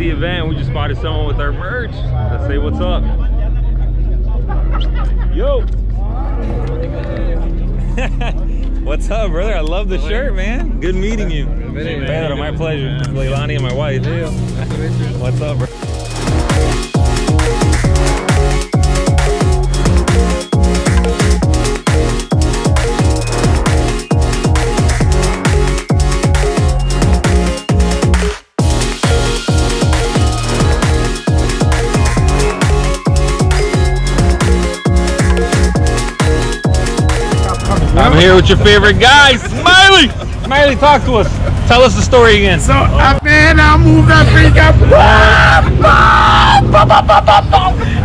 the event. We just spotted someone with our merch. Let's say what's up. Yo. What's up, brother? I love the shirt, man. Good meeting you. Pedro, my pleasure. Leilani and my wife. What's up, bro? I'm here with your favorite guy, Smiley! Smiley, talk to us. Tell us the story again. So, man, I moved that freak up.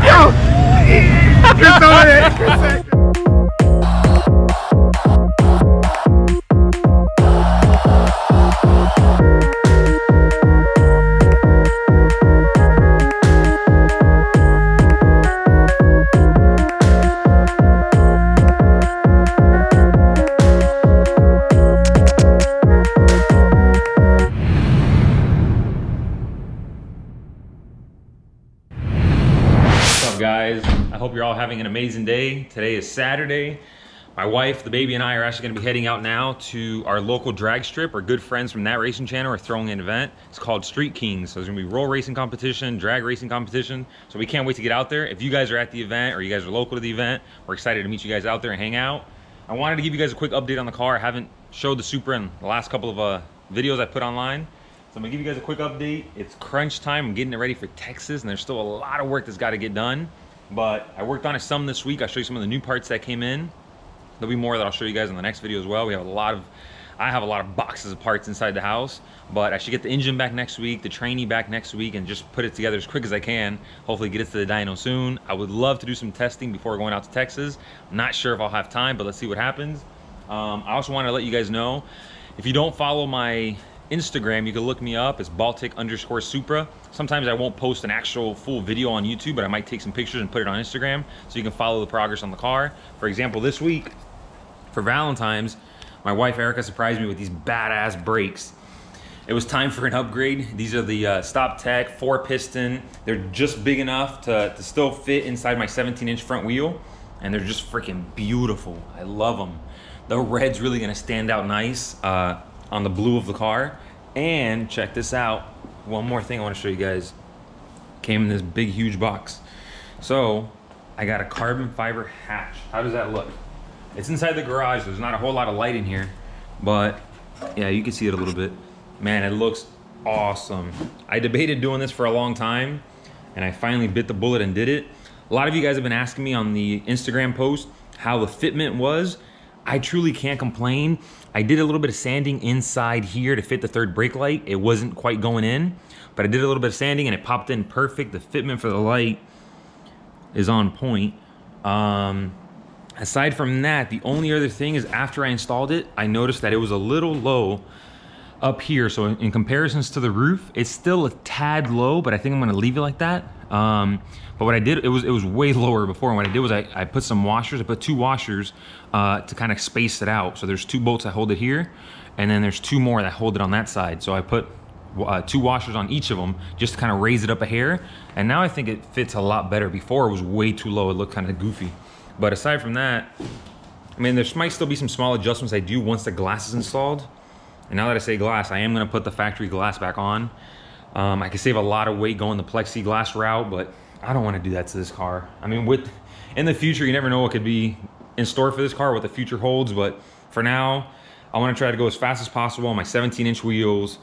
Yo! Guys, I hope you're all having an amazing day. Today is Saturday. My wife, the baby, and I are actually going to be heading out now to our local drag strip. Our good friends from that racing channel are throwing an event. It's called Street Kings. So there's going to be roll racing competition, drag racing competition. So we can't wait to get out there. If you guys are at the event or you guys are local to the event, we're excited to meet you guys out there and hang out. I wanted to give you guys a quick update on the car. I haven't showed the Supra in the last couple of videos I put online. So I'm gonna give you guys a quick update. It's crunch time. I'm getting it ready for Texas, and there's still a lot of work that's got to get done. But I worked on it some this week. I'll show you some of the new parts that came in. There'll be more that I'll show you guys in the next video as well. I have a lot of boxes of parts inside the house, but I should get the engine back next week, the trainee back next week, and just put it together as quick as I can. Hopefully get it to the dyno soon. I would love to do some testing before going out to Texas. I'm not sure if I'll have time, but let's see what happens. I also want to let you guys know, if you don't follow my Instagram, you can look me up. It's Baltic_Supra. Sometimes I won't post an actual full video on YouTube, but I might take some pictures and put it on Instagram so you can follow the progress on the car. For example, this week for Valentine's, my wife Erica surprised me with these badass brakes. It was time for an upgrade. These are the Stop Tech 4-piston. They're just big enough to still fit inside my 17-inch front wheel, and they're just freaking beautiful. I love them. The red's really gonna stand out nice on the blue of the car. And check this out, one more thing I want to show you guys. Came in this big huge box. So I got a carbon fiber hatch. How does that look? It's inside the garage. There's not a whole lot of light in here, but yeah, you can see it a little bit. Man, it looks awesome. I debated doing this for a long time, and I finally bit the bullet and did it. A lot of you guys have been asking me on the Instagram post how the fitment was. I truly can't complain. I did a little bit of sanding inside here to fit the third brake light. It wasn't quite going in, but I did a little bit of sanding and it popped in perfect. The fitment for the light is on point. Aside from that, the only other thing is after I installed it, I noticed that it was a little low up here. So in comparisons to the roof, it's still a tad low, but I think I'm gonna leave it like that. But what I did, it was way lower before. And what I did was I put some washers. I put 2 washers to kind of space it out. So there's 2 bolts that hold it here, and then there's 2 more that hold it on that side. So I put 2 washers on each of them just to kind of raise it up a hair. And now I think it fits a lot better. Before it was way too low. It looked kind of goofy. But aside from that, I mean, there might still be some small adjustments I do once the glass is installed. And now that I say glass, I am gonna put the factory glass back on. I can save a lot of weight going the plexiglass route, but I don't want to do that to this car. I mean, in the future, you never know what could be in store for this car, what the future holds. But for now, I want to try to go as fast as possible on my 17-inch wheels,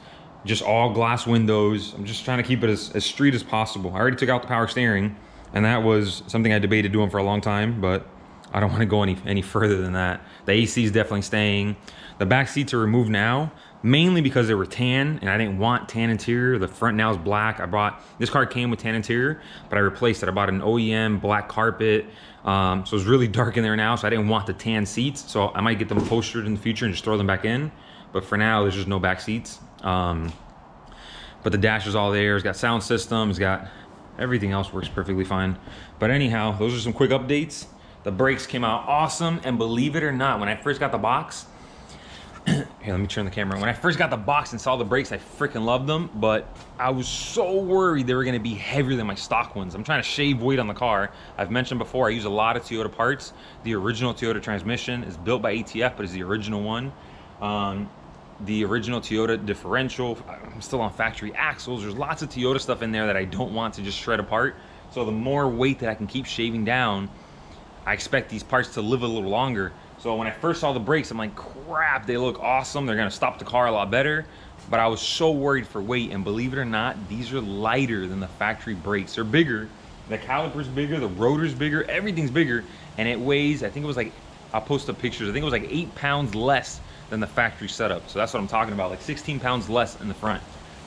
just all glass windows. I'm just trying to keep it as street as possible. I already took out the power steering, and that was something I debated doing for a long time, but I don't want to go any further than that. The AC is definitely staying. The back seats are removed now, mainly because they were tan, and I didn't want tan interior. The front now is black. This car came with tan interior, but I replaced it. I bought an OEM black carpet, so it's really dark in there now, so I didn't want the tan seats. So I might get them postered in the future and just throw them back in. But for now, there's just no back seats. But the dash is all there. It's got sound system. It's got everything else works perfectly fine. But anyhow, those are some quick updates. The brakes came out awesome, and believe it or not, when I first got the box, Here, let me turn the camera on. When I first got the box and saw the brakes, I freaking loved them, but I was so worried they were gonna be heavier than my stock ones. I'm trying to shave weight on the car. I've mentioned before, I use a lot of Toyota parts. The original Toyota transmission is built by ATF, but it's the original one. The original Toyota differential. I'm still on factory axles. There's lots of Toyota stuff in there that I don't want to just shred apart. So the more weight that I can keep shaving down, I expect these parts to live a little longer. So when I first saw the brakes, I'm like, crap, they look awesome. They're gonna stop the car a lot better. But I was so worried for weight, and believe it or not, these are lighter than the factory brakes. They're bigger, the caliper's bigger, the rotor's bigger, everything's bigger, and it weighs, I think it was like, I'll post up pictures, I think it was like 8 pounds less than the factory setup. So that's what I'm talking about, like 16 pounds less in the front.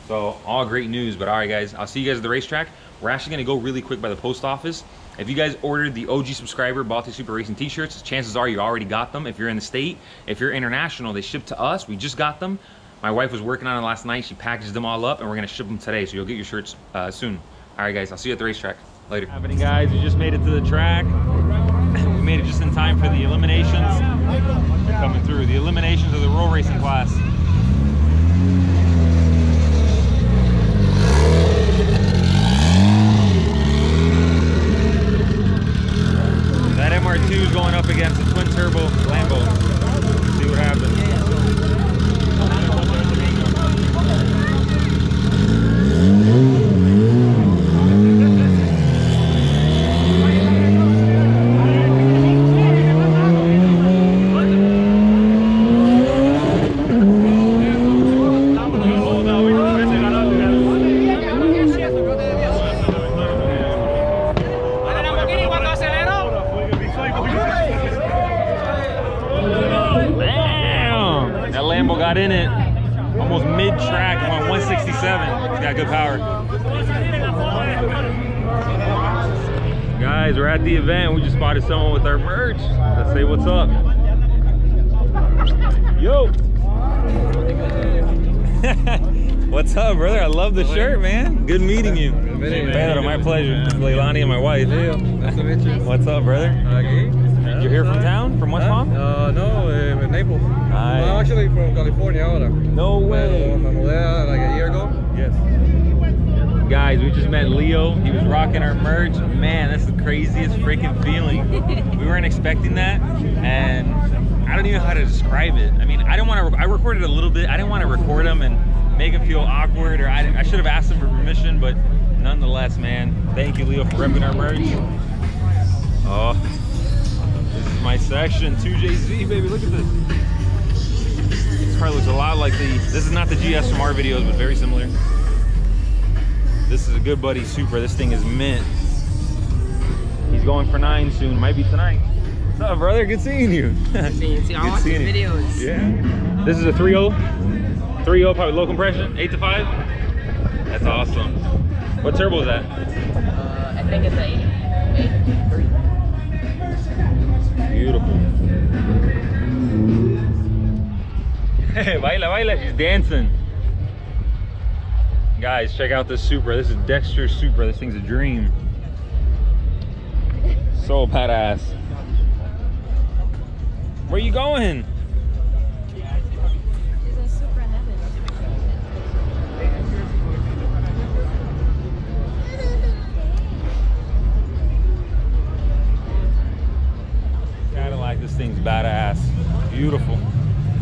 So all great news, but all right guys, I'll see you guys at the racetrack. We're actually gonna go really quick by the post office. If you guys ordered the OG subscriber Baltic Super Racing t-shirts, chances are you already got them. If you're in the state, if you're international, they ship to us. We just got them. My wife was working on it last night. She packaged them all up and we're gonna ship them today. So you'll get your shirts soon. All right guys, I'll see you at the racetrack. Later. What's happening guys, we just made it to the track. We made it just in time for the eliminations. They're coming through. The eliminations of the roll racing class. That MR2 is going up against the twin turbo Lambo. Let's see what happens. Got in it almost mid-track and went 167. He's got good power. Guys, we're at the event. We just spotted someone with our merch. Let's say what's up. Yo. What's up, brother? I love the shirt, man. Good meeting you. Pedro, my pleasure. Leilani and my wife. Nice to meet you. What's up, brother? You're here from town? From West Palm? No, in Naples. I'm actually from California ahora. No way. Me mudé like a year ago. Yes. Guys, we just met Leo. He was rocking our merch. Man, that's the craziest freaking feeling. We weren't expecting that, and I don't even know how to describe it. I mean, I recorded a little bit. I didn't want to record him and make him feel awkward, or I should have asked him for permission, but nonetheless, man, thank you, Leo, for repping our merch. Oh, this is my section, 2JZ, baby. Look at this. This car looks a lot like this is not the GS from our videos, but very similar. This is a good buddy Supra. This thing is mint. He's going for 9 soon. Might be tonight. What's up, brother? Good seeing you. Good seeing you. I watch his videos. Yeah. This is a 3.0. 3.0, probably low compression. 8 to 5. That's awesome. What turbo is that? I think it's a 83. Beautiful. Hey, baila, baila. She's dancing. Guys, check out this Supra. This is Dexter's Supra. This thing's a dream. So badass. Where you going? She's a Supra heaven. Cadillac, this thing's badass. Beautiful.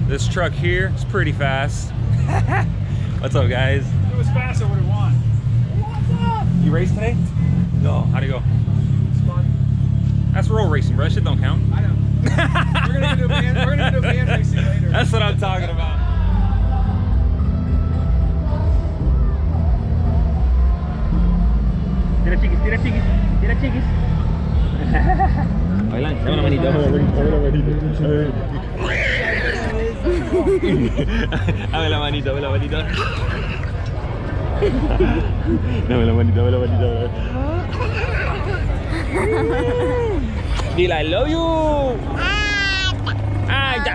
This truck here is pretty fast. What's up, guys? If it was fast, I would have won. What's up? You raced today? No. How'd it go? It's fun. That's roll racing, bro. That shit don't count. I know. We're gonna do band racing later. That's what I'm talking about. Tira chiquis, tira chiquis, tira chiquis. Bailan, dame la manita. Dame la manita, dame la manita. Dame la manita, dame la manita. Dile, I love you. Ah, ya.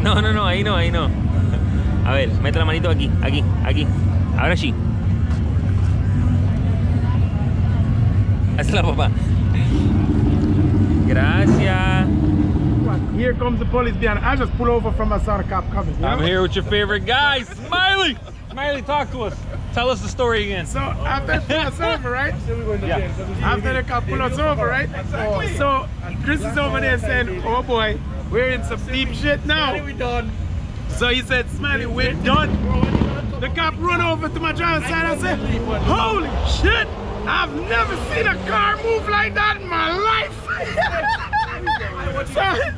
No, no, no, ahí no, ahí no. A ver, mete la manito aquí, aquí, aquí. Ahora sí. Hazla, papá. Gracias. Here comes the police behind. I just pull over from I saw the cop coming. I'm here with your favorite guy, Smiley. Smiley, talk to us. Tell us the story again. So after they pull us over, right? Yeah. After the cop pull us over, right? So Chris is over there saying, "Oh boy, we're in some deep shit now." We done. So he said, "Smiley, we're done." The cop run over to my driver's side and said, "Holy shit! I've never seen a car move like that in my life."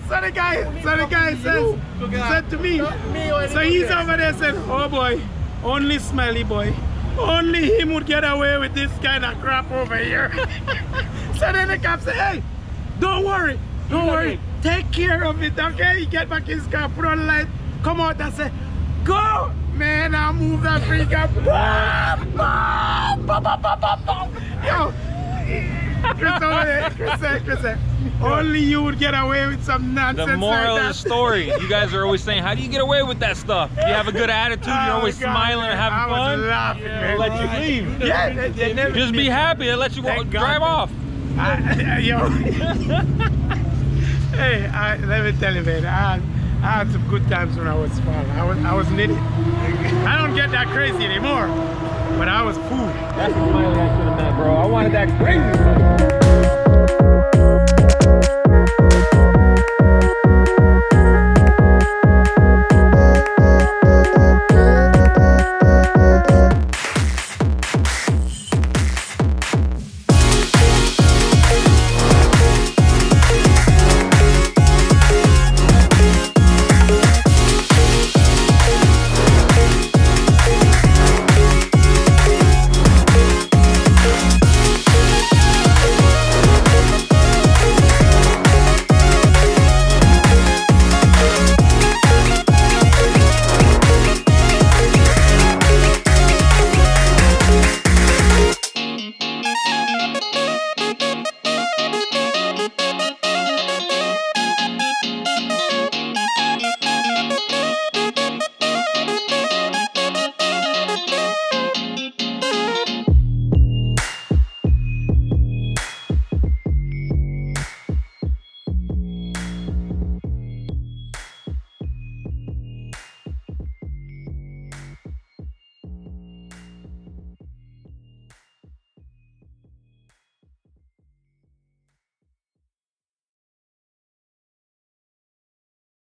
So the guy said to me, so he's over there saying, "Oh boy, only Smiley boy, only him would get away with this kind of crap over here." So then the cop said, "Hey, don't worry, take care of it, okay?" He get back his car, put on the light, come out and say, "Go!" Man, I move that freak up. Yo, Chris over there, Chris said, only you would get away with some nonsense. The moral like of the story, you guys are always saying, how do you get away with that stuff? You have a good attitude, you're always smiling and having fun. I was laughing, man. They'll let you leave. Yeah, they never Just be happy, they'll let you drive off. Yo. Hey, let me tell you, man, I had some good times when I was small. I was an idiot. I don't get that crazy anymore, but I was a fool. That's the Smiley I should have met, bro. I wanted that crazy.